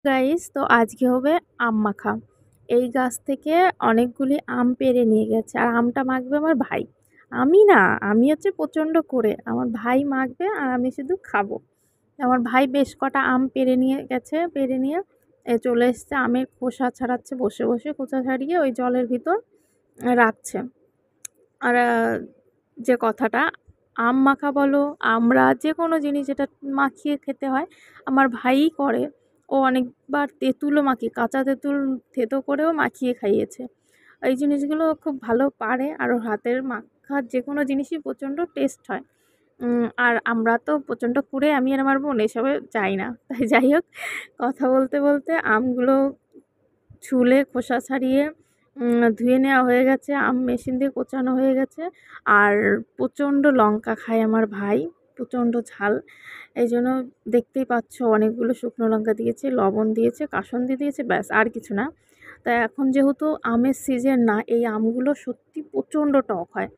Guys, তো আজকে হবে আম মাখা। এই গাছ থেকে অনেকগুলি আম পেড়ে নিয়ে গেছে, আর আমটা মাখবে আমার ভাই। আমি না, আমি হচ্ছে প্রচণ্ড করে, আমার ভাই মাখবে আর আমি শুধু খাবো। আমার ভাই বেশ কটা আম পেড়ে নিয়ে গেছে, পেড়ে নিয়ে চলে এসছে, আমের খোসা ছাড়াচ্ছে, বসে বসে খোসা ছাড়িয়ে ওই জলের ভিতর রাখছে। আর যে কথাটা, আম মাখা বলো, আমরা যে কোনো জিনিস যেটা মাখিয়ে খেতে হয় আমার ভাইই করে। ও অনেকবার তেঁতুলও মাখিয়ে, কাঁচা তেঁতুল থেঁতো করেও মাখিয়ে খাইয়েছে। এই জিনিসগুলো খুব ভালো পারে, আর ওর হাতের মাখার যে কোনো জিনিসই প্রচণ্ড টেস্ট হয়। আর আমরা তো প্রচণ্ড কুঁড়ে, আমি আর আমার বোন এসবে যাই না। তাই যাই হোক, কথা বলতে বলতে আমগুলো ছুলে খোসা ছাড়িয়ে ধুয়ে নেওয়া হয়ে গেছে, আম মেশিন দিয়ে কোচানো হয়ে গেছে। আর প্রচণ্ড লঙ্কা খায় আমার ভাই, প্রচণ্ড ঝাল। এই জন্য দেখতেই পাচ্ছ অনেকগুলো শুকনো লঙ্কা দিয়েছে, লবণ দিয়েছে, কাসুন্দি দিয়েছে, ব্যাস আর কিছু না। তাই এখন যেহেতু আমের সিজন না, এই আমগুলো সত্যি প্রচণ্ড টক হয়।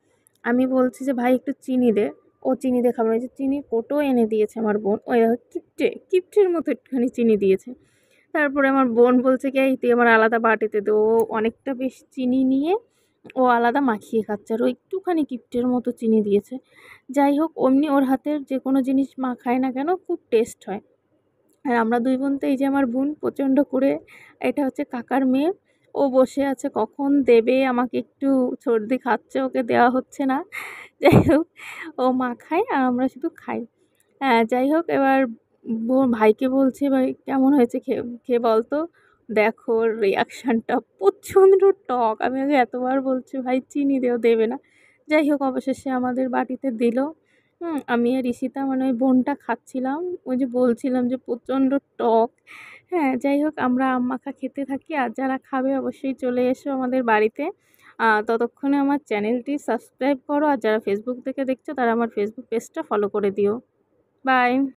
আমি বলছি যে ভাই একটু চিনি দে, ও চিনি দিয়ে খাবে না। ওই যে চিনির কোটো এনে দিয়েছে আমার বোন, ওই কিপটের মতো একটুখানি চিনি দিয়েছে। তারপরে আমার বোন বলছে কি, "এই তুই আমার আলাদা বাটিতে দে।" ও অনেকটা বেশ চিনি নিয়ে ও আলাদা মাখিয়ে খাচ্ছে, আর ও একটুখানি কিপ্টের মতো চিনি দিয়েছে। যাই হোক, অমনি ওর হাতের যে কোনো জিনিস খায় না কেন খুব টেস্ট হয়। আর আমরা দুই বোন তো, এই যে আমার বোন প্রচণ্ড করে, এটা হচ্ছে কাকার মেয়ে, ও বসে আছে কখন দেবে আমাকে, একটু সর্দি খাচ্ছে, ওকে দেওয়া হচ্ছে না। যাই হোক, ও মাখায় আর আমরা শুধু খাই। হ্যাঁ, যাই হোক, এবার ভাইকে বলছি, "ভাই কেমন হয়েছে, খেয়ে খেয়ে বল তো।" দেখো ওর রিয়াকশানটা, প্রচণ্ড টক। আমি ওকে এতবার বলছি ভাই চিনি দে, ও দেবে না। যাই হোক, অবশেষে আমাদের বাটিতে দিল। আমি আর ঈশিতা, মানে ওই বোনটা খাচ্ছিলাম। ওই যে বলছিলাম যে প্রচণ্ড টক। হ্যাঁ, যাই হোক, আমরা আম মাখা খেতে থাকি, আর যারা খাবে অবশ্যই চলে এসো আমাদের বাড়িতে। ততক্ষণে আমার চ্যানেলটি সাবস্ক্রাইব করো, আর যারা ফেসবুক থেকে দেখছো তারা আমার ফেসবুক পেজটা ফলো করে দিও। বাই।